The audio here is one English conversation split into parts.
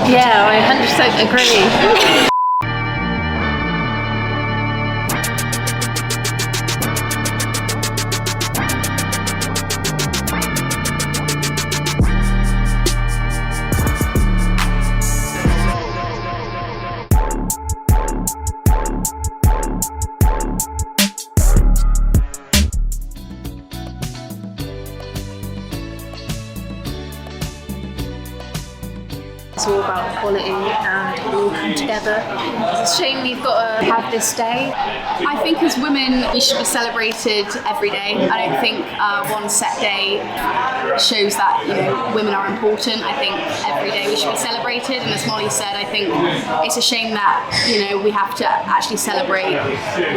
Yeah, I 100% agree. It's all about equality and we all come together. It's a shame we've got to have this day. I think as women we should be celebrated every day. I don't think one set day shows that women are important. I think every day we should be celebrated, and as Molly said, I think it's a shame that we have to actually celebrate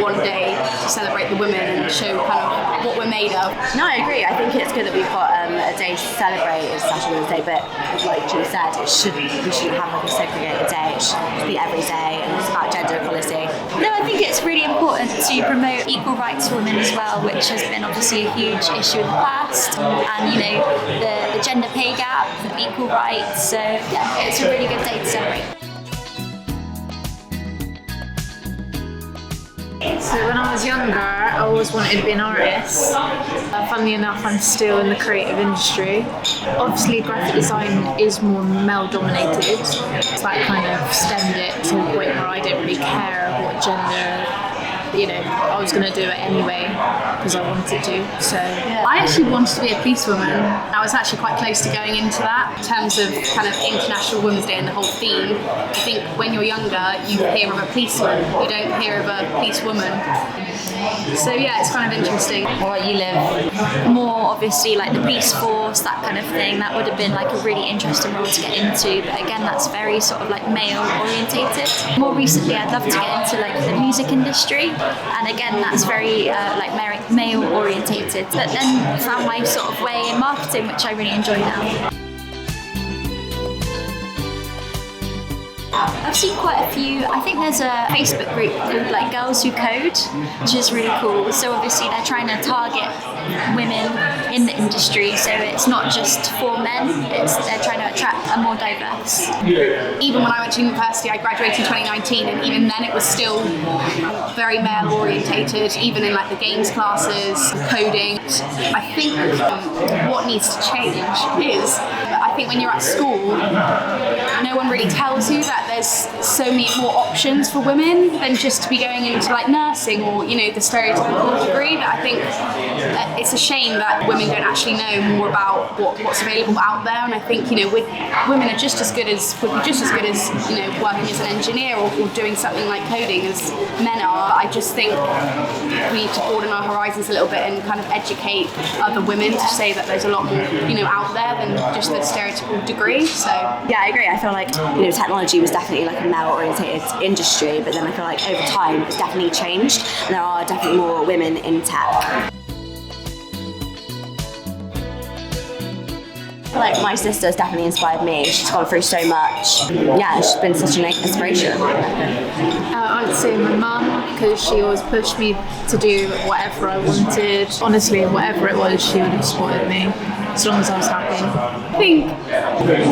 one day to celebrate the women and show kind of what we're made of. No, I agree. I think it's good that we've got a day to celebrate. It's National Women's Day, but like Julie said, we shouldn't have like a segregated day. It should be every day, and it's about gender equality. No, I think it's really important to promote equal rights for women as well, which has been obviously a huge issue in the past. And the gender pay gap, equal rights. So yeah, it's a really good day to celebrate. So when I was younger, I always wanted to be an artist. Funnily enough, I'm still in the creative industry. Obviously, graphic design is more male-dominated. So that kind of stemmed it to a point where I didn't really care what gender. I was going to do it anyway because I wanted to. So I actually wanted to be a policewoman. I was actually quite close to going into that in terms of kind of International Women's Day and the whole theme. I think when you're younger, you hear of a policeman, you don't hear of a policewoman. So yeah, it's kind of interesting. What you live? More obviously like the police force, that kind of thing. That would have been like a really interesting role to get into. But again, that's very sort of like male orientated. More recently, I'd love to get into like the music industry. And again, that's very like male orientated. But then found my sort of way in marketing, which I really enjoy now. I've seen quite a few. I think there's a Facebook group called like Girls Who Code, which is really cool. So obviously they're trying to target women in the industry, so it's not just for men, they're trying to attract a more diverse group. Even when I went to university, I graduated in 2019, and even then it was still very male orientated, even in like the games classes, coding. I think what needs to change is, I think when you're at school, no one really tells you that there's so many more options for women than just to be going into like nursing or the stereotypical degree. That I think it's a shame that women don't actually know more about what's available out there. And I think women are just as good as working as an engineer or doing something like coding as men are. But I just think we need to broaden our horizons a little bit and kind of educate other women to say that there's a lot more out there than just the stereotypical degree. So yeah, I agree. I feel like technology was definitely like a male-oriented industry, but then I feel like over time it's definitely changed, and there are definitely more women in tech. I feel like my sister has definitely inspired me. She's gone through so much. Yeah, she's been such an inspiration. I'd say my mum, because she always pushed me to do whatever I wanted. Honestly, whatever it was, she would have supported me as long as I was happy. I think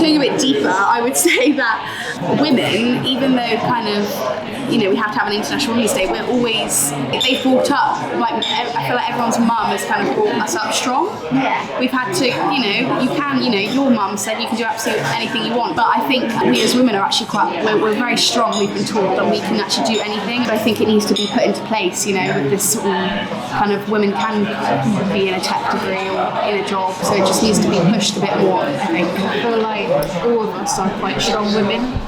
going a bit deeper, I would say that women, even though kind of we have to have an International Women's Day, we're always, they brought up, like I feel like everyone's mum has kind of brought us up strong. Yeah. We've had to, your mum said you can do absolutely anything you want, but I think we as women are actually we're very strong. We've been taught that we can actually do anything, but I think it needs to be put into place, with this sort of kind of women can be in a tech degree or in a job, so it just needs to be pushed a bit more, I think. I feel like all of us are quite strong women.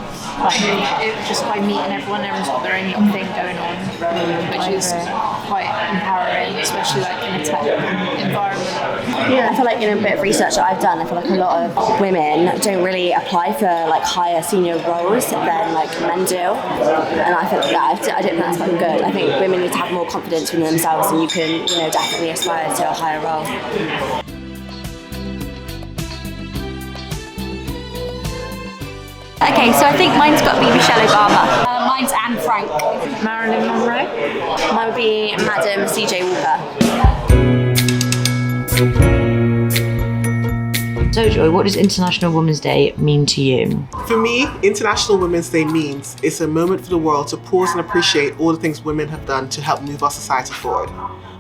Just by meeting everyone's got their own little thing going on, which is quite empowering, especially like in a tech environment. Yeah, I feel like in a bit of research that I've done, I feel like a lot of women don't really apply for like higher senior roles than like men do, and I think that I don't think that's quite good. I think women need to have more confidence in themselves, and you can definitely aspire to a higher role. Okay, so I think mine's got to be Michelle Obama. Mine's Anne Frank. Marilyn Monroe. Mine would be Madam C.J. Walker. So Joy, what does International Women's Day mean to you? For me, International Women's Day means it's a moment for the world to pause and appreciate all the things women have done to help move our society forward.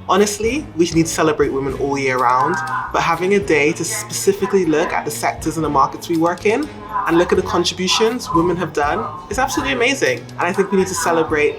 Honestly, we need to celebrate women all year round, but having a day to specifically look at the sectors and the markets we work in and look at the contributions women have done is absolutely amazing. And I think we need to celebrate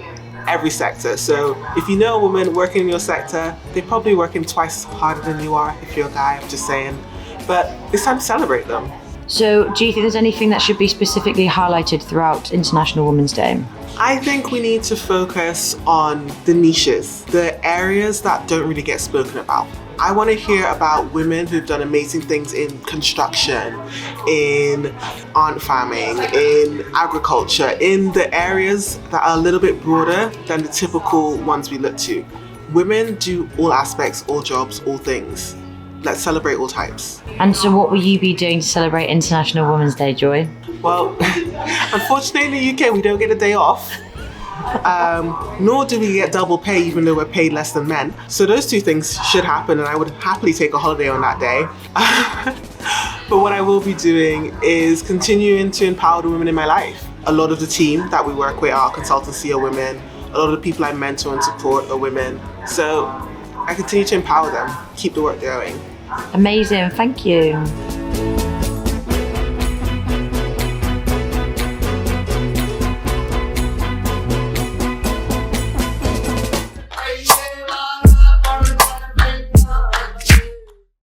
every sector. So if you know a woman working in your sector, they're probably working twice harder than you are if you're a guy, I'm just saying. But it's time to celebrate them. So do you think there's anything that should be specifically highlighted throughout International Women's Day? I think we need to focus on the niches, the areas that don't really get spoken about. I want to hear about women who've done amazing things in construction, in ant farming, in agriculture, in the areas that are a little bit broader than the typical ones we look to. Women do all aspects, all jobs, all things. Let's celebrate all types. And so what will you be doing to celebrate International Women's Day, Joy? Well, unfortunately in the UK we don't get a day off. Nor do we get double pay even though we're paid less than men. So those two things should happen and I would happily take a holiday on that day. But what I will be doing is continuing to empower the women in my life. A lot of the team that we work with, our consultancy, are women. A lot of the people I mentor and support are women. So I continue to empower them, keep the work going. Amazing, thank you.